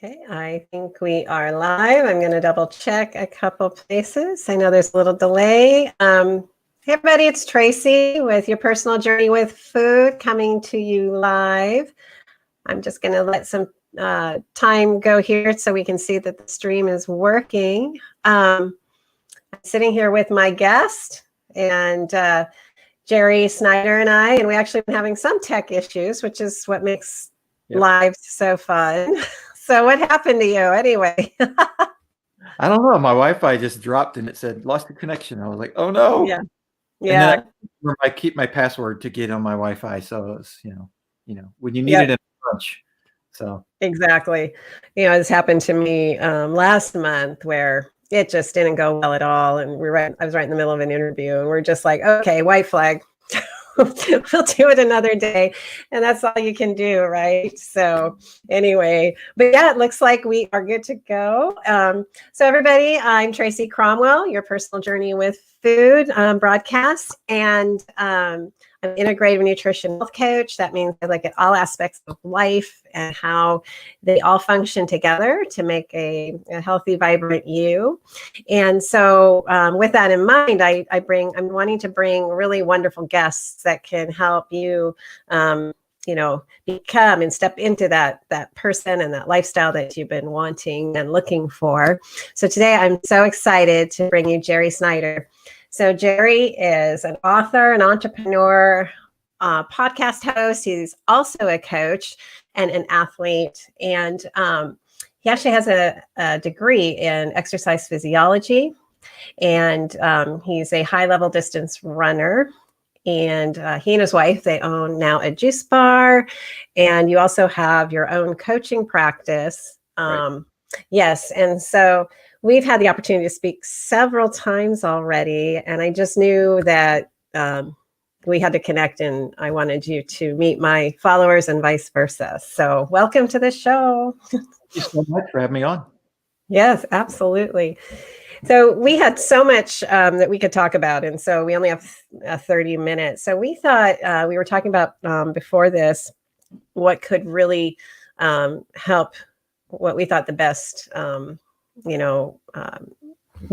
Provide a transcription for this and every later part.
Okay, I think we are live. I'm going to double check a couple places. I know there's a little delay. Hey everybody, it's Tracy with Your Personal Journey with Food coming to you live. I'm just going to let some time go here so we can see that the stream is working. I'm sitting here with my guest and Jerry Snider and I, and we actually been having some tech issues, which is what makes live so fun. So what happened to you anyway? I don't know. My Wi-Fi just dropped and it said lost your connection. I was like, oh no. Yeah. And then I keep my password to get on my Wi-Fi. So it's, you know, when you need it in lunch. So exactly. This happened to me last month where it just didn't go well at all. And I was right in the middle of an interview and we're just like, okay, white flag. We'll do it another day. And that's all you can do, right? So anyway, but yeah, it looks like we are good to go. So everybody, I'm Tracy Cromwell, Your Personal Journey with Food broadcast. And I'm an integrative nutrition health coach. That means I look at all aspects of life and how they all function together to make a healthy, vibrant you. And so with that in mind, I'm wanting to bring really wonderful guests that can help you, become and step into that person and that lifestyle that you've been wanting and looking for. So today I'm so excited to bring you Jerry Snider. So Jerry is an author, an entrepreneur, podcast host. He's also a coach and an athlete. And he actually has a degree in exercise physiology. And he's a high-level distance runner. And he and his wife, they own now a juice bar. And you also have your own coaching practice. Right. Yes. And so we've had the opportunity to speak several times already, and I just knew that we had to connect, and I wanted you to meet my followers and vice versa. So welcome to the show. Thank you so much for having me on. Yes, absolutely. So we had so much that we could talk about, and so we only have 30 minutes. So we thought we were talking about before this, what could really help, what we thought the best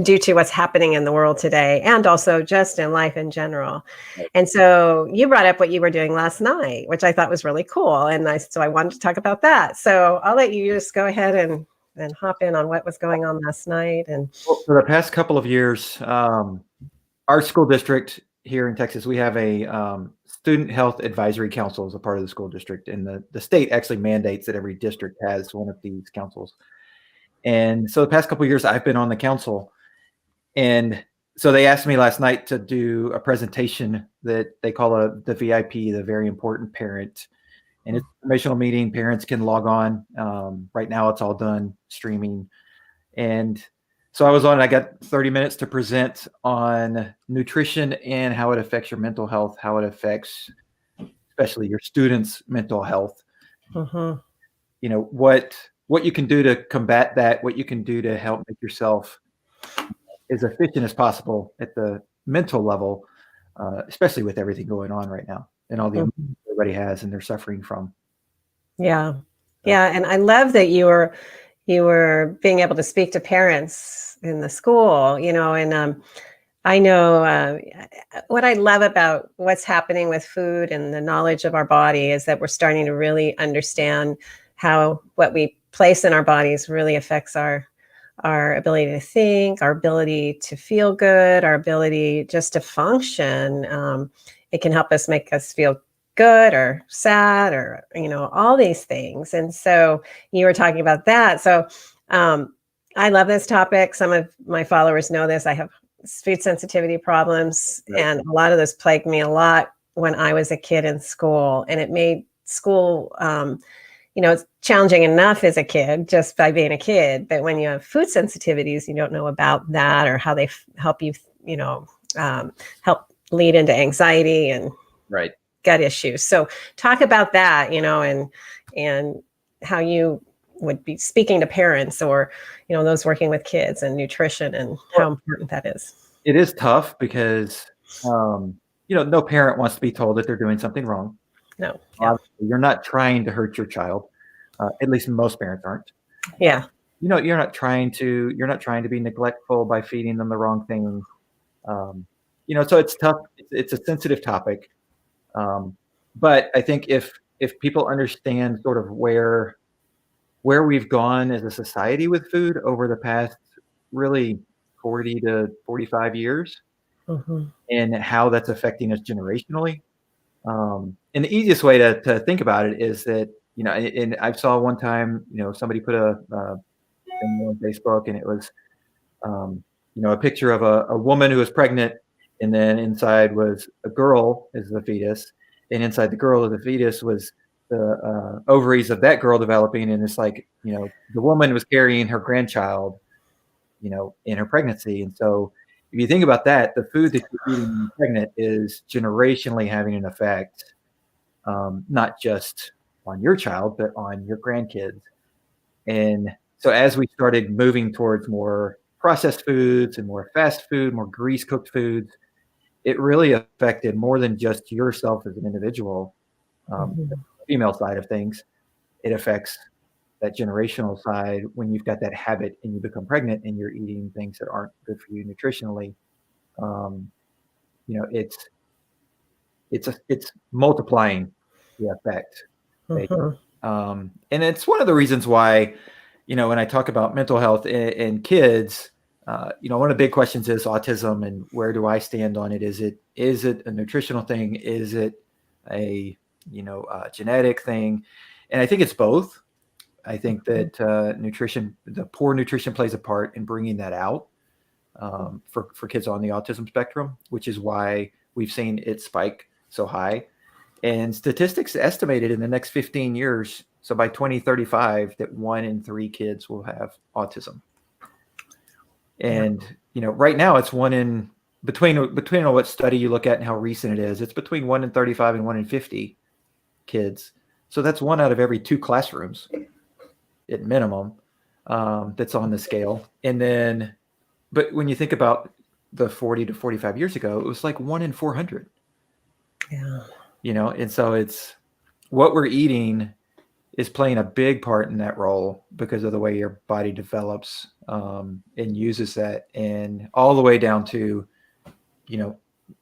due to what's happening in the world today and also just in life in general. And so you brought up what you were doing last night, which I thought was really cool. And so I wanted to talk about that. So I'll let you just go ahead and hop in on what was going on last night. And for the past couple of years, our school district here in Texas, we have a student health advisory council as a part of the school district. And the state actually mandates that every district has one of these councils. And so the past couple of years, I've been on the council. And so they asked me last night to do a presentation that they call the VIP, the very important parent. And it's an informational meeting. Parents can log on. Right now, it's all done streaming. And so I was on, and I got 30 minutes to present on nutrition and how it affects your mental health, how it affects especially your students' mental health. mm-hmm. You know, what you can do to combat that, what you can do to help make yourself as efficient as possible at the mental level, especially with everything going on right now and all the everybody has and they're suffering from. Yeah. And I love that you were being able to speak to parents in the school, and I know what I love about what's happening with food and the knowledge of our body is that we're starting to really understand how what we place in our bodies really affects our ability to think, our ability to feel good, our ability just to function. It can help us make us feel good or sad or, all these things. And so you were talking about that. So I love this topic. Some of my followers know this. I have food sensitivity problems, and a lot of this plagued me a lot when I was a kid in school, and it made school it's challenging enough as a kid just by being a kid. But when you have food sensitivities, you don't know about that or how they help you, help lead into anxiety and gut issues. So talk about that, and how you would be speaking to parents or, those working with kids and nutrition and how important that is. It is tough because, no parent wants to be told that they're doing something wrong. No. You're not trying to hurt your child. At least most parents aren't. Yeah. You're not trying to be neglectful by feeding them the wrong thing. So it's tough. It's a sensitive topic. But I think if people understand sort of where we've gone as a society with food over the past really 40 to 45 years, Mm-hmm. and how that's affecting us generationally. And the easiest way to think about it is that, and I saw one time, somebody put a thing on Facebook, and it was, a picture of a woman who was pregnant, and then inside was a girl as the fetus, and inside the girl of the fetus was the ovaries of that girl developing, and it's like, the woman was carrying her grandchild, in her pregnancy. And so if you think about that, the food that you're eating when you're pregnant is generationally having an effect, not just on your child, but on your grandkids. And so as we started moving towards more processed foods and more fast food, more grease cooked foods, it really affected more than just yourself as an individual. Mm-hmm. The female side of things, it affects that generational side when you've got that habit and you become pregnant and you're eating things that aren't good for you nutritionally. It's multiplying the effect. Mm-hmm. And it's one of the reasons why, when I talk about mental health in kids, one of the big questions is autism, and where do I stand on it? Is it a nutritional thing? Is it a genetic thing? And I think it's both. I think that the poor nutrition plays a part in bringing that out for kids on the autism spectrum, which is why we've seen it spike so high. And statistics estimated in the next 15 years, so by 2035, that 1 in 3 kids will have autism. And right now it's between on what study you look at and how recent it is, it's between 1 in 35 and 1 in 50 kids. So that's 1 out of every 2 classrooms at minimum, that's on the scale. And then, but when you think about the 40 to 45 years ago, it was like 1 in 400. Yeah. And so it's what we're eating is playing a big part in that role because of the way your body develops and uses that, and all the way down to,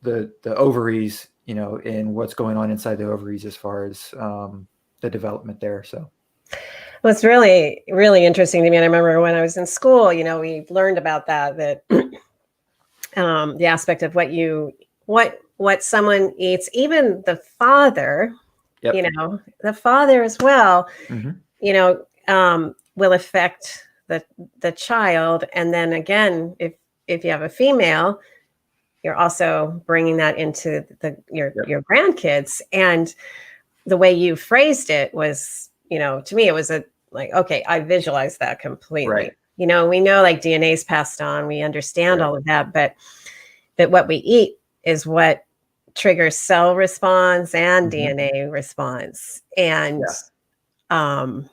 the ovaries, and what's going on inside the ovaries as far as the development there. So. Well, it's really, really interesting to me. And I remember when I was in school, we learned about that the aspect of what someone eats, even the father, Yep. The father as well, Mm-hmm. Will affect the child. And then again, if you have a female, you're also bringing that into your grandkids. And the way you phrased it was, to me, it was okay, I visualized that completely. Right. We know like DNA is passed on. We understand all of that, but what we eat is what triggers cell response and DNA response. And, and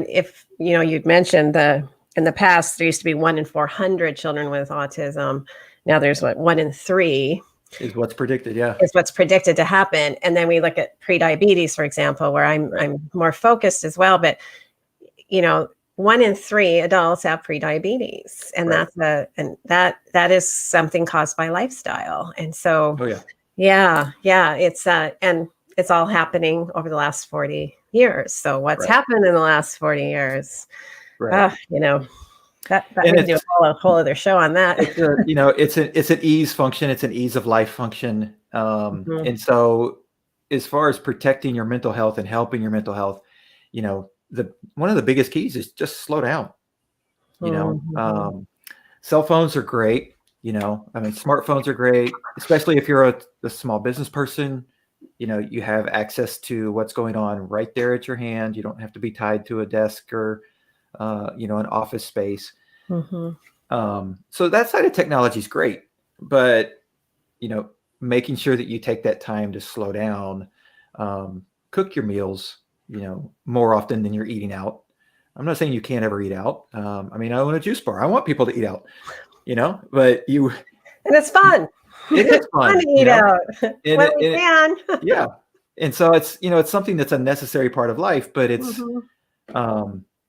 if, you'd mentioned in the past, there used to be 1 in 400 children with autism. Now there's 1 in 3. Is what's predicted, yeah. Is what's predicted to happen. And then we look at prediabetes, for example, where I'm more focused as well. But 1 in 3 adults have prediabetes, and that is something caused by lifestyle. And so, it's it's all happening over the last 40 years. So what's happened in the last 40 years? That we can do a whole other show on that. It's an ease function. It's an ease of life function. And so as far as protecting your mental health and helping your mental health, one of the biggest keys is just slow down. Cell phones are great. Smartphones are great, especially if you're a small business person. You have access to what's going on right there at your hand. You don't have to be tied to a desk or, an office space. So that side of technology is great, but, making sure that you take that time to slow down, cook your meals, more often than you're eating out. I'm not saying you can't ever eat out. I own a juice bar. I want people to eat out, but and it's fun. It is fun to eat out when we can. Yeah. And so it's, it's something that's a necessary part of life, but it's,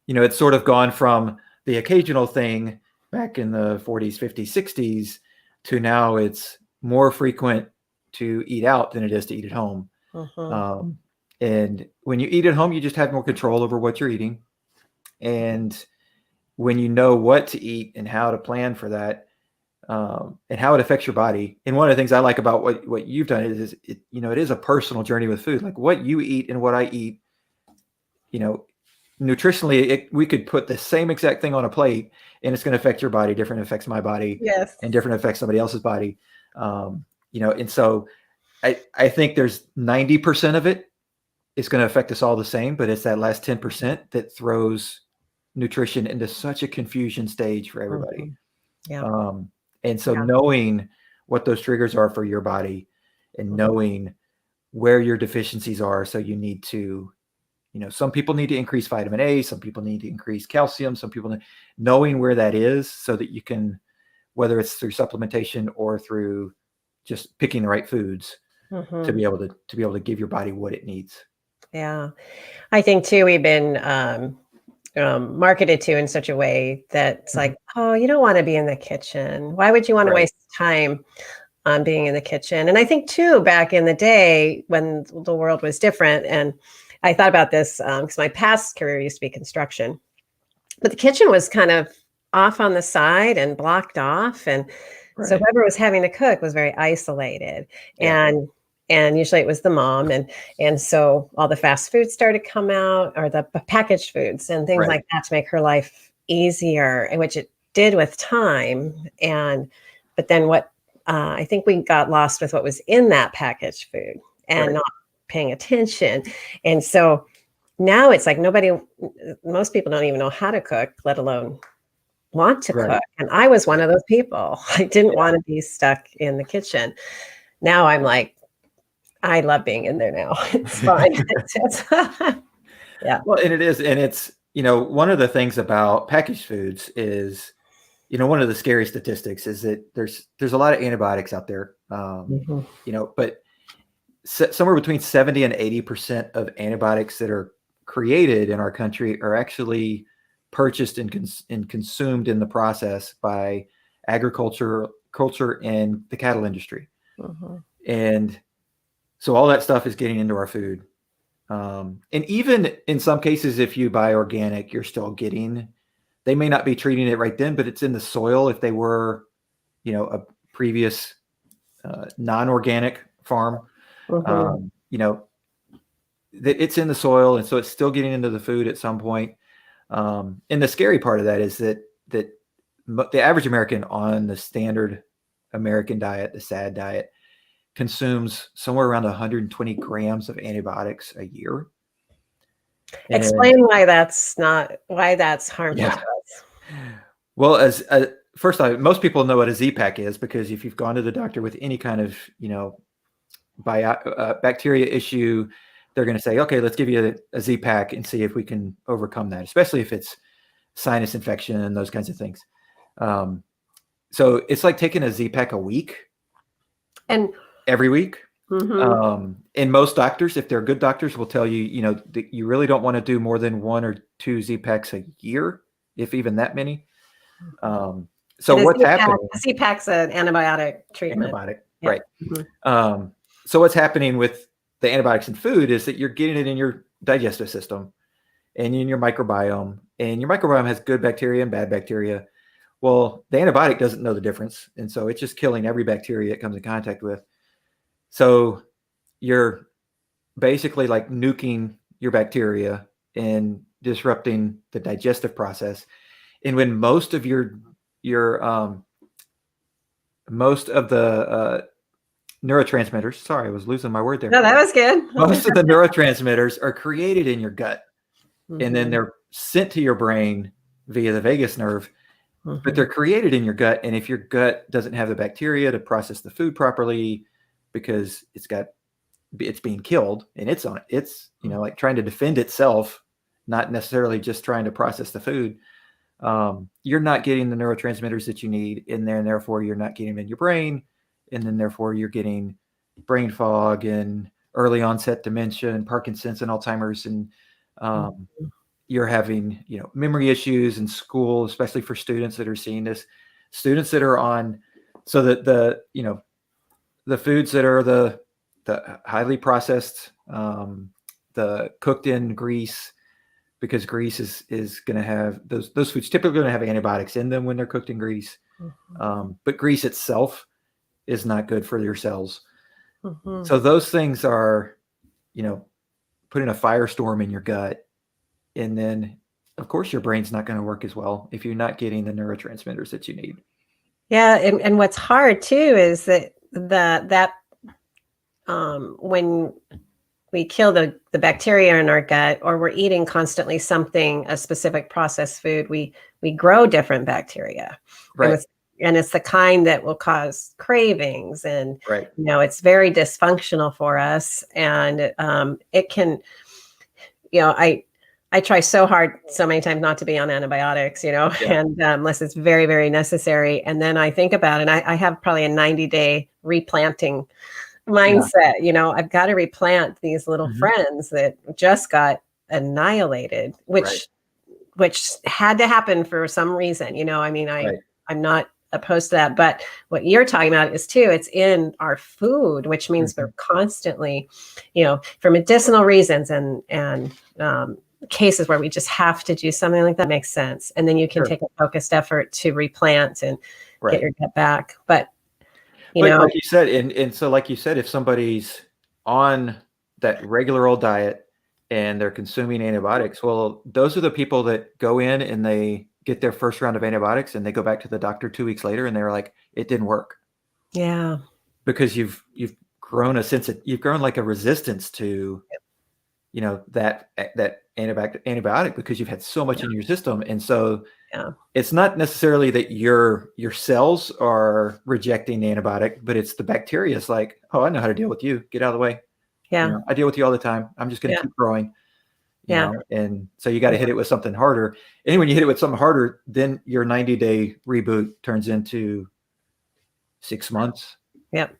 it's sort of gone from the occasional thing back in the 40s, 50s, 60s to now it's more frequent to eat out than it is to eat at home. And when you eat at home, you just have more control over what you're eating. And when you know what to eat and how to plan for that, and how it affects your body. And one of the things I like about what you've done is it is a personal journey with food. Like what you eat and what I eat, nutritionally, we could put the same exact thing on a plate and it's going to affect your body. Different affects my body. Yes. And different affects somebody else's body. And so I think there's 90% of it is going to affect us all the same, but it's that last 10% that throws nutrition into such a confusion stage for everybody. Yeah. And so knowing what those triggers are for your body and knowing where your deficiencies are. So you need to, some people need to increase vitamin A, some people need to increase calcium, some people knowing where that is so that you can, whether it's through supplementation or through just picking the right foods to be able to give your body what it needs. Yeah. I think too, we've been marketed to in such a way that it's like, oh, you don't want to be in the kitchen. Why would you want to waste time on being in the kitchen? And I think too, back in the day when the world was different, and I thought about this because my past career used to be construction, but the kitchen was kind of off on the side and blocked off. And so whoever was having to cook was very isolated. And usually it was the mom. And so all the fast foods started to come out, or the packaged foods and things like that to make her life easier, and which it did with time. But then what I think we got lost with what was in that packaged food and not paying attention. And so now it's like most people don't even know how to cook, let alone want to cook. And I was one of those people. I didn't want to be stuck in the kitchen. Now I'm like, I love being in there now. It's fine. Yeah. Well, and it is. And it's, one of the things about packaged foods is, one of the scary statistics is that there's a lot of antibiotics out there, but somewhere between 70 and 80% of antibiotics that are created in our country are actually purchased and consumed in the process by agriculture and the cattle industry. And so all that stuff is getting into our food. And even in some cases, if you buy organic, you're still they may not be treating it right then, but it's in the soil. If they were, a previous non-organic farm, it's in the soil. And so it's still getting into the food at some point. And the scary part of that is that the average American on the standard American diet, the SAD diet, consumes somewhere around 120 grams of antibiotics a year. Explain why that's harmful to us. Well, first off, most people know what a Z-Pack is, because if you've gone to the doctor with any kind of, bacteria issue, they're going to say, okay, let's give you a Z-Pack and see if we can overcome that, especially if it's sinus infection and those kinds of things. So it's like taking a Z-Pack a week. And every week. And most doctors, if they're good doctors, will tell you, that you really don't want to do more than 1 or 2 Z-Packs a year, if even that many. So what's happening? A Z-Pack's an antibiotic treatment. Right. So what's happening with the antibiotics in food is that you're getting it in your digestive system and in your microbiome, and your microbiome has good bacteria and bad bacteria. Well, the antibiotic doesn't know the difference. And so it's just killing every bacteria it comes in contact with. So you're basically like nuking your bacteria and disrupting the digestive process. And when most of the neurotransmitters, sorry, I was losing my word there. No, that was good. Most of the neurotransmitters are created in your gut, and then they're sent to your brain via the vagus nerve, but they're created in your gut. And if your gut doesn't have the bacteria to process the food properly, because it's being killed and it's like trying to defend itself, not necessarily just trying to process the food, you're not getting the neurotransmitters that you need in there, and therefore you're not getting them in your brain. And then therefore you're getting brain fog and early onset dementia and Parkinson's and Alzheimer's. And you're having, memory issues in school, especially for students that are seeing this, students that are on, so that the foods that are the highly processed, the cooked in grease, because grease is going to have those foods typically going to have antibiotics in them when they're cooked in grease. But grease itself is not good for your cells. So those things are, putting a firestorm in your gut. And then, of course, your brain's not going to work as well if you're not getting the neurotransmitters that you need. Yeah, and what's hard too is that when we kill the bacteria in our gut, or we're eating constantly a specific processed food, we grow different bacteria. Right. And it's the kind that will cause cravings, and right. It's very dysfunctional for us, and it can, I try so hard so many times not to be on antibiotics, and unless it's very, very necessary. And then I think about it, and I have probably a 90-day replanting mindset. I've got to replant these little friends that just got annihilated, which had to happen for some reason. I'm not opposed to that, but what you're talking about is too, it's in our food, which means they're constantly, for medicinal reasons and cases where we just have to do something like that, makes sense. And then you can take a focused effort to replant and get your gut back. But like you said, and so like you said, if somebody's on that regular old diet and they're consuming antibiotics, well, those are the people that go in and they get their first round of antibiotics and they go back to the doctor 2 weeks later and they're like, it didn't work. Yeah. Because you've grown you've grown like a resistance to, that antibiotic, because you've had so much in your system. And so it's not necessarily that your cells are rejecting the antibiotic, but it's the bacteria. It's like, oh, I know how to deal with you. Get out of the way. Yeah. I deal with you all the time. I'm just going to keep growing. You know? And so you got to hit it with something harder. And when you hit it with something harder, then your 90-day reboot turns into 6 months. 9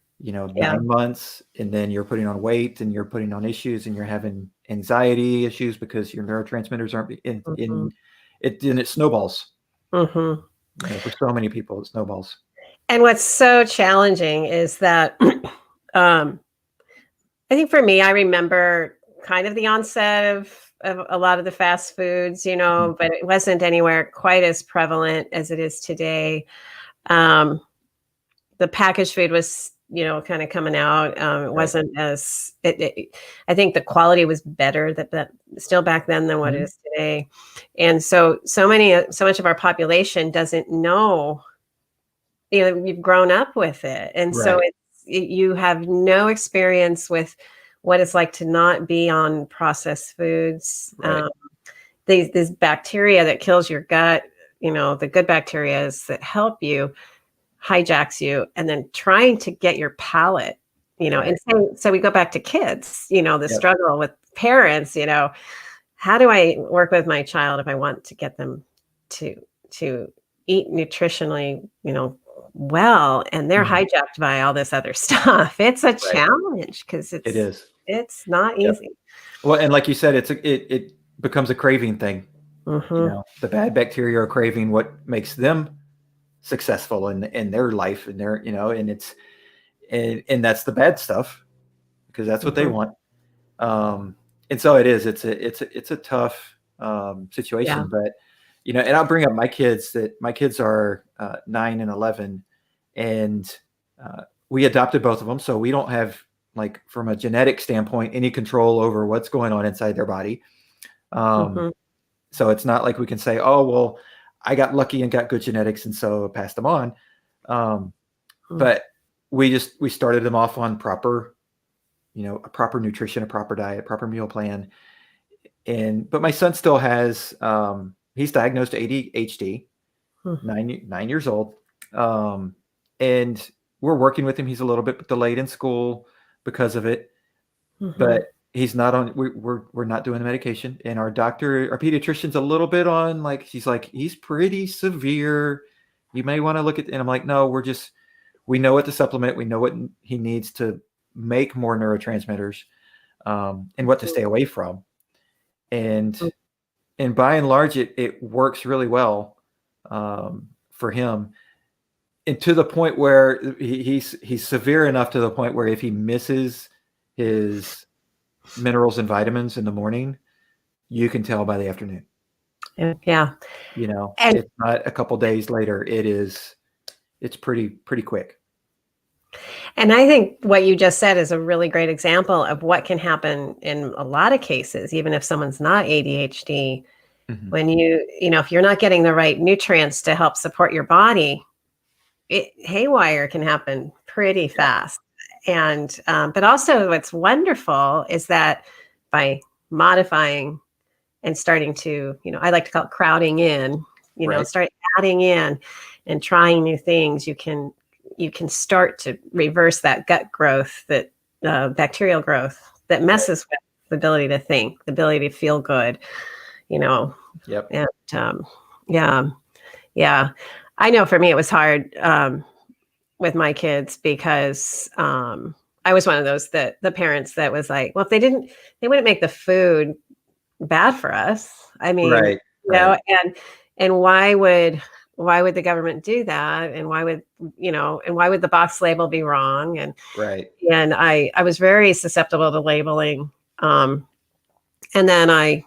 months, and then you're putting on weight and you're putting on issues and you're having anxiety issues because your neurotransmitters aren't in it, and it snowballs. For so many people, it snowballs. And what's so challenging is that I think for me, I remember kind of the onset of a lot of the fast foods, but it wasn't anywhere quite as prevalent as it is today. The packaged food was, kind of coming out. It wasn't as, I think the quality was better that still back then than what it is today. And so much of our population doesn't know, you've grown up with it. And so you have no experience with what it's like to not be on processed foods. These bacteria that kills your gut, the good bacteria that help you, hijacks you, and then trying to get your palate, and so we go back to kids, the struggle with parents, how do I work with my child if I want to get them to eat nutritionally, well, and they're hijacked by all this other stuff. It's a challenge because it's not easy. Well, and like you said, it becomes a craving thing. The bad bacteria are craving what makes them successful in their life, and their and it's and that's the bad stuff, because that's what they want. And so it's a tough situation. But and I'll bring up my kids are 9 and 11, and we adopted both of them, so we don't have, like, from a genetic standpoint, any control over what's going on inside their body. So it's not like we can say, oh, well, I got lucky and got good genetics, and so I passed them on. But we started them off on proper, a proper nutrition, a proper diet, proper meal plan. But my son still has, he's diagnosed ADHD, 9 years old. And we're working with him. He's a little bit delayed in school because of it, but he's not on, we're not doing the medication. And our pediatrician's a little bit on, like, she's like, he's pretty severe. You may want to look at, and I'm like, no, we know what to supplement. We know what he needs to make more neurotransmitters, and what to stay away from. And and by and large, it works really well for him, and to the point where he's severe enough to the point where if he misses his minerals and vitamins in the morning, you can tell by the afternoon. Yeah. And It's not a couple days later. It's pretty quick. And I think what you just said is a really great example of what can happen in a lot of cases, even if someone's not ADHD. Mm-hmm. When if you're not getting the right nutrients to help support your body, haywire can happen pretty fast. And but also what's wonderful is that by modifying and starting to, I like to call it crowding in, start adding in and trying new things, you can start to reverse that gut growth, that bacterial growth that messes with the ability to think, the ability to feel good, Yep. And yeah. I know for me, it was hard with my kids because I was one of those the parents that was like, well, if they wouldn't make the food bad for us. I mean, and why would the government do that? And why would the box label be wrong? And I was very susceptible to labeling. And then I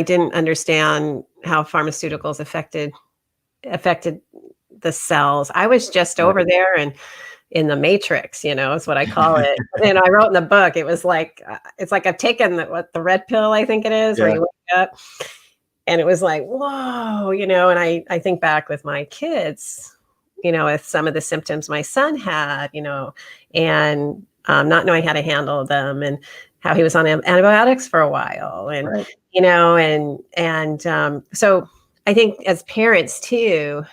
didn't understand how pharmaceuticals affected the cells. I was just over there and in the matrix, is what I call it. And I wrote in the book, it was like, it's like I've taken the red pill, I think it is, where you wake up. And it was like, whoa, and I think back with my kids, with some of the symptoms my son had, and not knowing how to handle them and how he was on antibiotics for a while. And, so I think as parents too,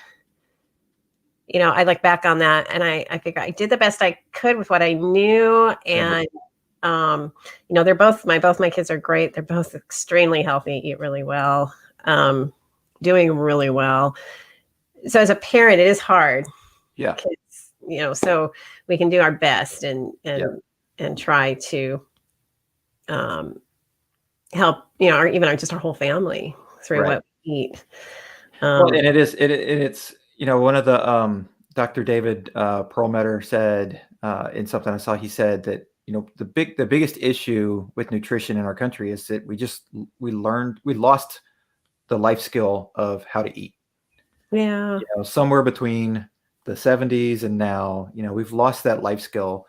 I look back on that and I figure I did the best I could with what I knew. And, both my kids are great. They're both extremely healthy, eat really well, doing really well. So as a parent, it is hard. Yeah. So we can do our best and try to help, just our whole family through what we eat. Well, and it's one of the Dr. David Perlmutter said in something I saw, he said that the biggest issue with nutrition in our country is that we lost the life skill of how to eat. Yeah. Somewhere between the 70s and now, we've lost that life skill.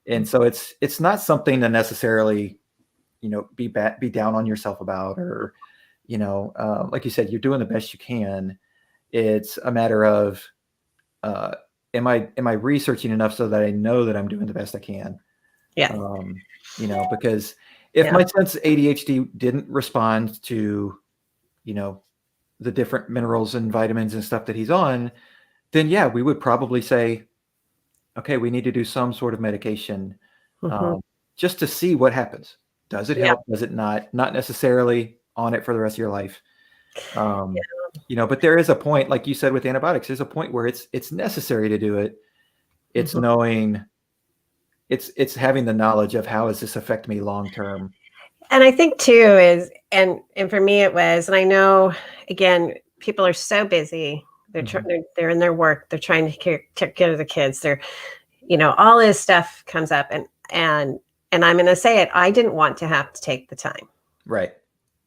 And so it's not something to necessarily, be down on yourself about, or, like you said, you're doing the best you can. It's a matter of, am I researching enough so that I know that I'm doing the best I can? Yeah. Because if my son's ADHD didn't respond to, the different minerals and vitamins and stuff that he's on, then we would probably say, okay, we need to do some sort of medication, just to see what happens. Does it help? Does it not? Not necessarily on it for the rest of your life. But there is a point, like you said, with antibiotics, there's a point where it's necessary to do it. It's knowing, it's having the knowledge of how does this affect me long-term. And I think too is, and for me it was, and I know, again, people are so busy. They're in their work. They're trying to take care of the kids. They're, all this stuff comes up, and I'm going to say it. I didn't want to have to take the time. Right.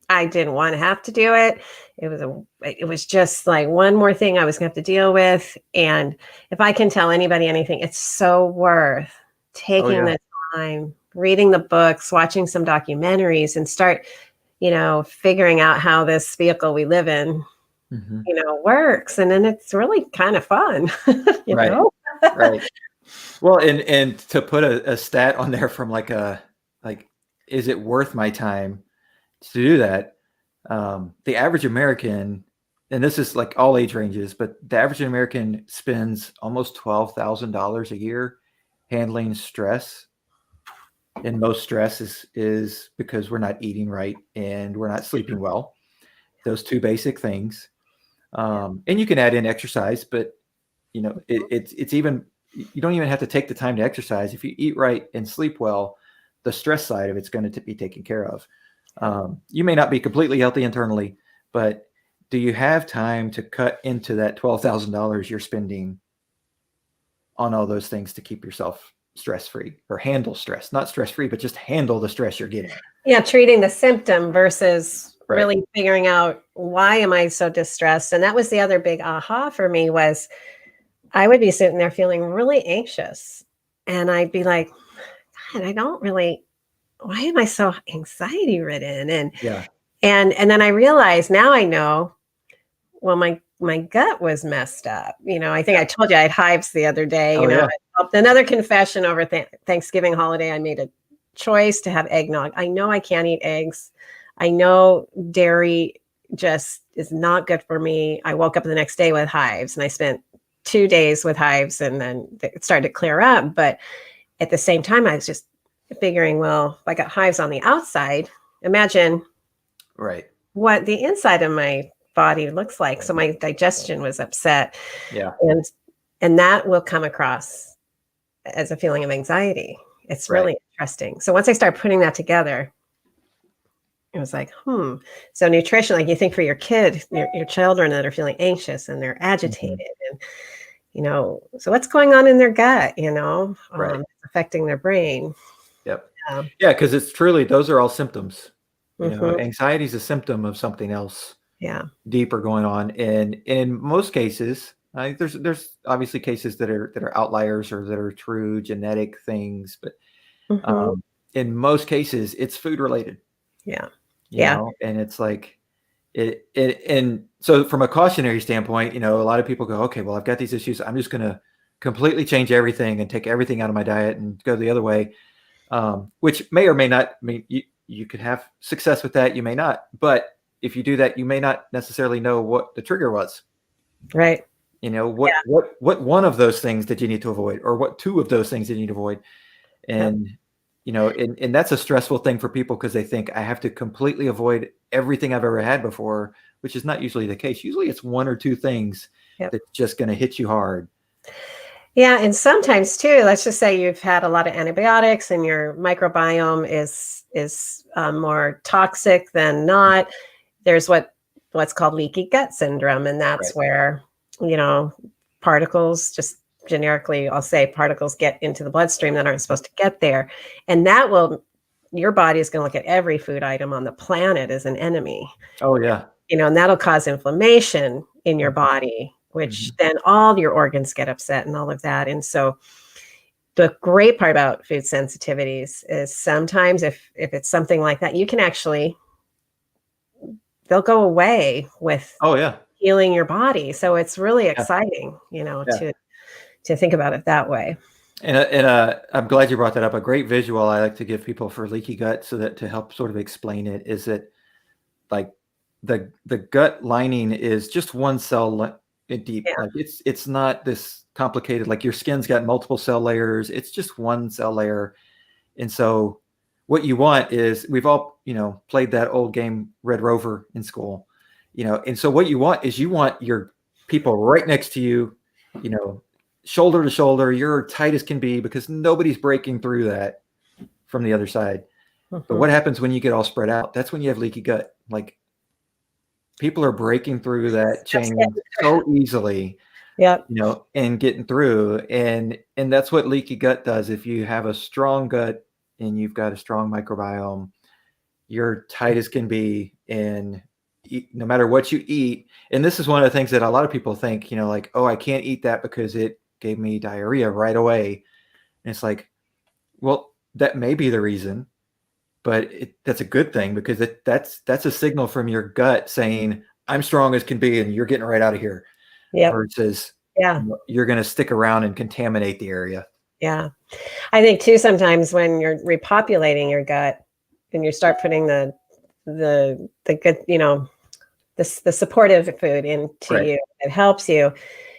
I didn't want to have to do it. It was just like one more thing I was going to have to deal with. And if I can tell anybody anything, it's so worth taking the time, reading the books, watching some documentaries, and start, figuring out how this vehicle we live in, works. And then it's really kind of fun, you know? Right. Well, and to put a stat on there from is it worth my time to do that? The average American, and this is like all age ranges, but the average American spends almost $12,000 a year handling stress. And most stress is because we're not eating right and we're not sleeping well. Those two basic things. And you can add in exercise, but it's even, you don't even have to take the time to exercise. If you eat right and sleep well, the stress side of it's going to be taken care of. You may not be completely healthy internally, but do you have time to cut into that $12,000 you're spending on all those things to keep yourself stress-free or handle stress? Not stress-free, but just handle the stress you're getting. Yeah, treating the symptom versus Right. really figuring out, why am I so distressed? And that was the other big aha for me, was I would be sitting there feeling really anxious. And I'd be like, God, why am I so anxiety ridden? Yeah. And then I realized, now I know, well, my gut was messed up. I think I told you I had hives the other day. Oh, yeah. Another confession over Thanksgiving holiday. I made a choice to have eggnog. I know I can't eat eggs. I know dairy just is not good for me. I woke up the next day with hives, and I spent 2 days with hives, and then it started to clear up. But at the same time, I was just figuring, well, if I got hives on the outside, imagine Right. what the inside of my body looks like. So my digestion was upset. Yeah. And that will come across as a feeling of anxiety. It's really interesting. So once I started putting that together, it was like, So nutrition, like you think for your kid, your children that are feeling anxious and they're agitated, and so what's going on in their gut, affecting their brain. Yep. Yeah, because it's truly, those are all symptoms. Anxiety is a symptom of something else. Yeah. Deeper going on, and in most cases, there's obviously cases that are outliers or that are true genetic things, but in most cases, it's food related. Yeah. And it's like and so from a cautionary standpoint, a lot of people go, okay, well, I've got these issues. I'm just going to completely change everything and take everything out of my diet and go the other way, which may or may not mean you could have success with that. You may not, but if you do that, you may not necessarily know what the trigger was. Right. What one of those things that you need to avoid, or what two of those things that you need to avoid. And, and that's a stressful thing for people, because they think I have to completely avoid everything I've ever had before, which is not usually the case. Usually it's one or two things that's just going to hit you hard. Yeah. And sometimes too, let's just say you've had a lot of antibiotics and your microbiome is more toxic than not. There's what's called leaky gut syndrome. And that's where, particles, just generically, I'll say particles get into the bloodstream that aren't supposed to get there. And your body is going to look at every food item on the planet as an enemy. Oh, yeah. And that'll cause inflammation in your body, which then all your organs get upset and all of that. And so the great part about food sensitivities is sometimes if it's something like that, you can actually, they'll go away with healing your body. So it's really exciting, to think about it that way. And I'm glad you brought that up. A great visual I like to give people for leaky gut, so that to help sort of explain it, is that like the gut lining is just one cell deep. Like it's not this complicated, like your skin's got multiple cell layers. It's just one cell layer. And so what you want is, we've all, played that old game Red Rover in school, and so what you want is, you want your people right next to you, shoulder to shoulder, you're tight as can be, because nobody's breaking through that from the other side. But what happens when you get all spread out? That's when you have leaky gut. Like, people are breaking through that chain so easily, and getting through. And that's what leaky gut does. If you have a strong gut and you've got a strong microbiome, you're tight as can be, and no matter what you eat. And this is one of the things that a lot of people think, like, oh, I can't eat that because it gave me diarrhea right away. And it's like, well, that may be the reason, but that's a good thing, because that's a signal from your gut saying, I'm strong as can be, and you're getting right out of here. Versus you're going to stick around and contaminate the area. Yeah. I think too, sometimes when you're repopulating your gut and you start putting the good, the supportive food into you, it helps you.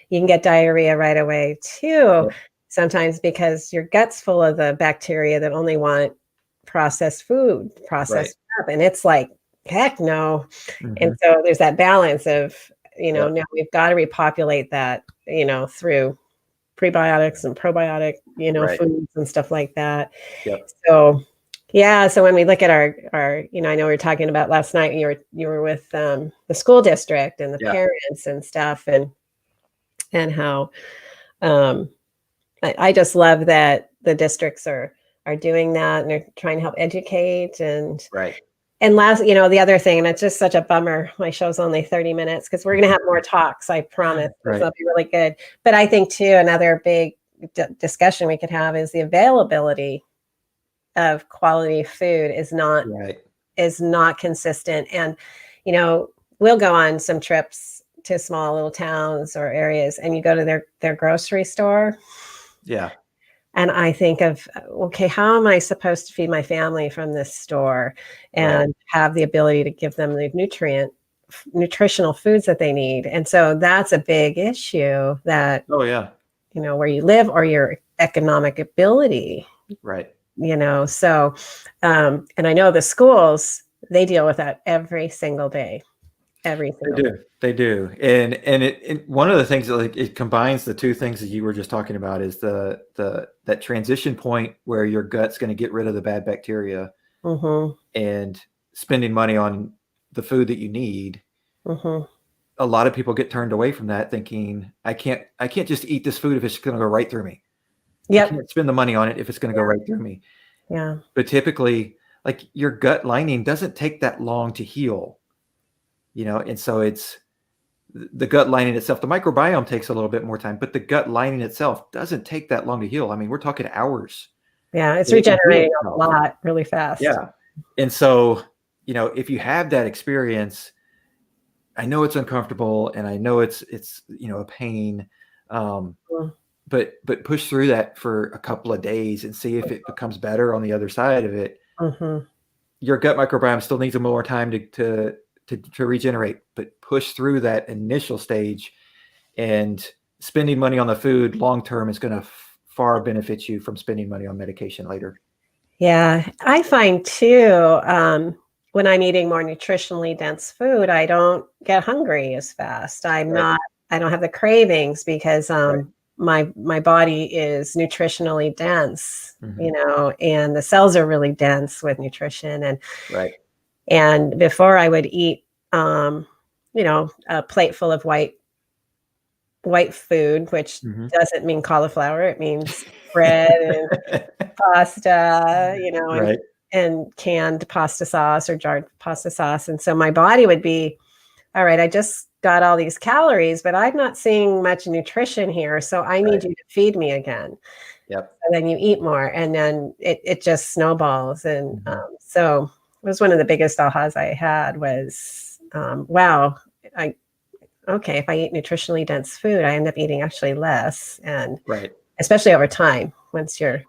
You can get diarrhea right away too. Sometimes because your gut's full of the bacteria that only want processed food, processed up. And it's like, heck no. And so there's that balance of, now we've got to repopulate that, through prebiotics and probiotic, foods and stuff like that. So Yeah. So when we look at our, I know we were talking about last night, you were with the school district and the Yeah. parents and stuff, and how um, I just love that the districts are doing that, and they're trying to help educate. Right. And last, the other thing, and it's just such a bummer, my show's only 30 minutes because we're going to have more talks, I promise. Right. That'll be really good. But I think too, another big discussion we could have is the availability of quality food is not consistent. And, we'll go on some trips to small little towns or areas, and you go to their grocery store. Yeah. And I think of, okay, how am I supposed to feed my family from this store and have the ability to give them the nutritional foods that they need? And so that's a big issue that, Oh, yeah. Where you live or your economic ability. Right. So, and I know the schools, they deal with that every single day. They do. And it one of the things that it combines the two things that you were just talking about is that transition point where your gut's going to get rid of the bad bacteria, and spending money on the food that you need. A lot of people get turned away from that, thinking I can't just eat this food if it's going to go right through me. I can't spend the money on it if it's going to go right through me. Yeah. But typically, like, your gut lining doesn't take that long to heal. And so it's the gut lining itself. The microbiome takes a little bit more time, but the gut lining itself doesn't take that long to heal. I mean, we're talking hours. Yeah, it's regenerating a lot really fast. Yeah. And so, if you have that experience, I know it's uncomfortable and I know it's a pain, but push through that for a couple of days and see if it becomes better on the other side of it. Your gut microbiome still needs a more time to regenerate, but push through that initial stage, and spending money on the food long term is going to far benefit you from spending money on medication later. Yeah, I find too, when I'm eating more nutritionally dense food, I don't get hungry as fast. I don't have the cravings because my body is nutritionally dense, and the cells are really dense with nutrition. And before I would eat, a plate full of white food, which doesn't mean cauliflower. It means bread and pasta, and canned pasta sauce or jarred pasta sauce. And so my body would be, all right, I just got all these calories, but I'm not seeing much nutrition here. So I need you to feed me again. Yep. And then you eat more, and then it just snowballs. And so it was one of the biggest ahas I had was, wow, okay, if I eat nutritionally dense food, I end up eating actually less. And especially over time, once you're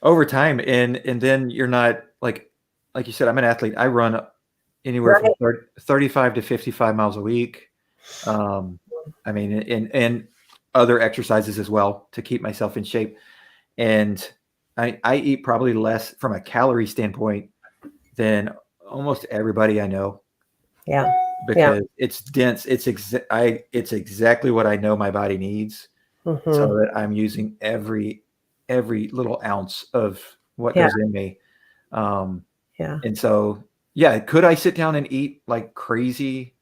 over time, and then you're not like you said, I'm an athlete. I run anywhere from 35 to 55 miles a week. I mean, and other exercises as well to keep myself in shape. And I eat probably less from a calorie standpoint than almost everybody I know. Yeah. Because it's dense. It's exactly what I know my body needs, so that I'm using every little ounce of what goes in me. And so, could I sit down and eat like crazy,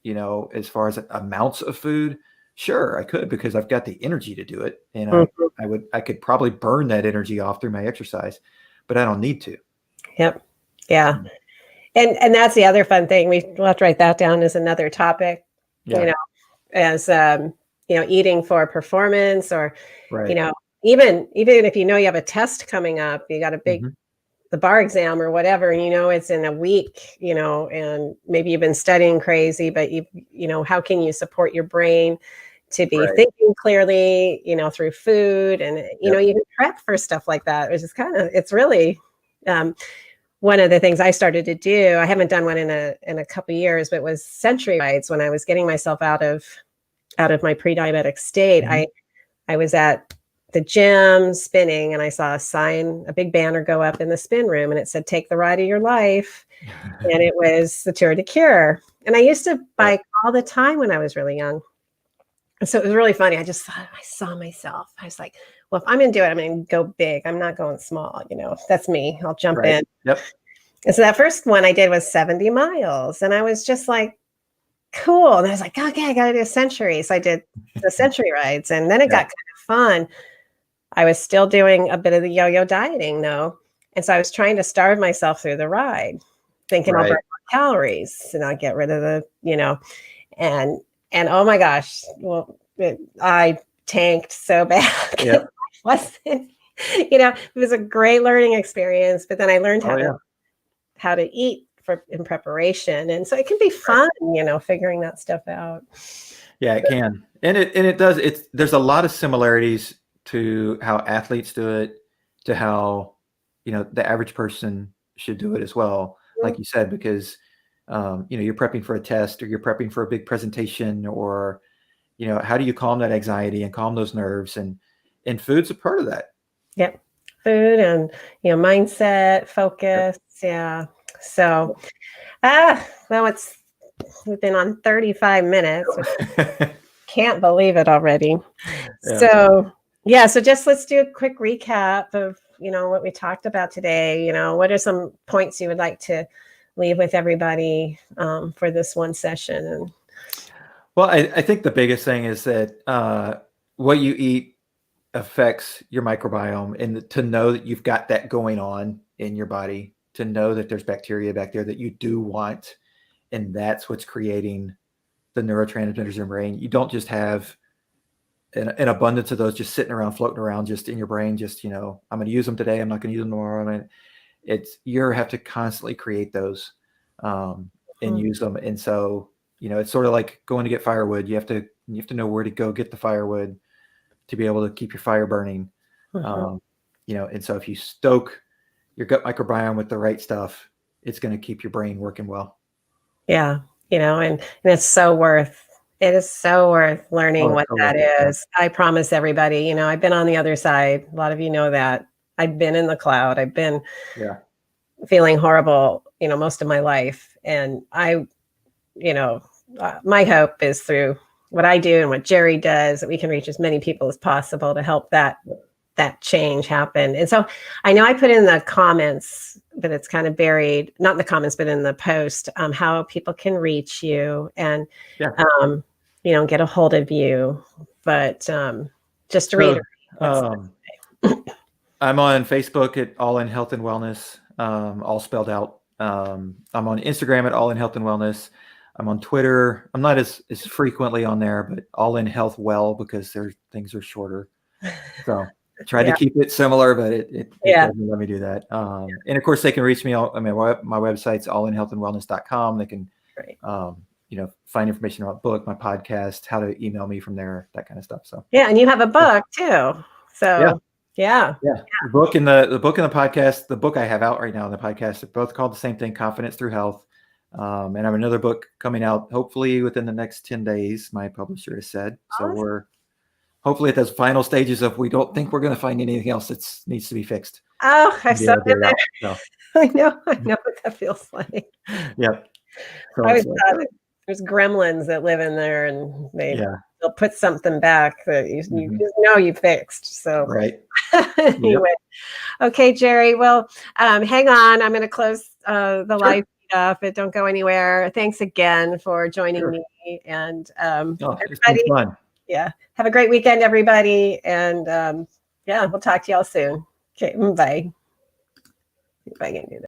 as far as amounts of food? Sure, I could, because I've got the energy to do it, and I could probably burn that energy off through my exercise, but I don't need to. Yep. Yeah. And that's the other fun thing. We'll have to write that down as another topic, as, eating for performance, or, even if you have a test coming up, you got the bar exam or whatever, and it's in a week, and maybe you've been studying crazy, but how can you support your brain to be thinking clearly, through food, and, you can prep for stuff like that, which is it's really, one of the things I started to do. I haven't done one in a couple of years, but it was Century Rides when I was getting myself out of my pre-diabetic state. I was at the gym spinning, and I saw a big banner go up in the spin room, and it said, "Take the ride of your life." And it was the Tour de Cure. And I used to bike all the time when I was really young. And so it was really funny. I just thought, I saw myself. I was like, well, if I'm going to do it, I'm going to go big. I'm not going small. That's me. I'll jump in. Yep. And so that first one I did was 70 miles. And I was just like, cool. And I was like, okay, I got to do a century. So I did the century rides. And then it got kind of fun. I was still doing a bit of the yo-yo dieting though. And so I was trying to starve myself through the ride, thinking I'll burn more calories and I'll get rid of the, and oh my gosh, well, I tanked so bad. Yep. Wasn't, it was a great learning experience, but then I learned how to eat in preparation. And so it can be fun, figuring that stuff out. Yeah, it can. And it does. There's a lot of similarities to how athletes do it, to how, the average person should do it as well. Like you said, because, you're prepping for a test or you're prepping for a big presentation or, how do you calm that anxiety and calm those nerves? And food's a part of that. Yep. Food and, mindset, focus. Yep. Yeah. So, well, we've been on 35 minutes. Can't believe it already. Yeah. So just let's do a quick recap of, what we talked about today. What are some points you would like to leave with everybody for this one session? Well, I think the biggest thing is that what you eat affects your microbiome, and to know that you've got that going on in your body, to know that there's bacteria back there that you do want, and that's what's creating the neurotransmitters in your brain. You don't just have an abundance of those just sitting around, floating around, just in your brain. Just, I'm going to use them today. I'm not going to use them tomorrow. You have to constantly create those and use them. And so, it's sort of like going to get firewood. You have to know where to go get the firewood to be able to keep your fire burning. And so if you stoke your gut microbiome with the right stuff, it's going to keep your brain working well. Yeah. And it's it is so worth learning what that is. I promise everybody, I've been on the other side. A lot of you know that. I've been in the cloud. I've been feeling horrible, most of my life. And my hope is through what I do and what Jerry does, that we can reach as many people as possible to help that change happen. And so I know I put in the comments, but it's kind of buried, not in the comments, but in the post, how people can reach you and, get a hold of you. But just to reiterate. I'm on Facebook at All in Health and Wellness, all spelled out. I'm on Instagram at All in Health and Wellness. I'm on Twitter. I'm not as frequently on there, but All in Health Well, because things are shorter. So I tried to keep it similar, but it doesn't let me do that. And of course they can reach me. My website's allinhealthandwellness.com. They can, find information about the book, my podcast, how to email me from there, that kind of stuff. So and you have a book too. So yeah. The book and the podcast, the book I have out right now and the podcast are both called the same thing, Confidence Through Health. And I have another book coming out hopefully within the next 10 days, my publisher has said. So we're hopefully at those final stages of, we don't think we're going to find anything else that needs to be fixed. Oh, I've so been there. So. I know what that feels like. Yep. So I always thought there's gremlins that live in there, and they'll put something back that you just know you fixed. So anyway, okay, Jerry. Well, hang on. I'm going to close the live feed off. But don't go anywhere. Thanks again for joining me, and it's been fun. Yeah, have a great weekend, everybody, and we'll talk to y'all soon. Okay, bye. If I can do that.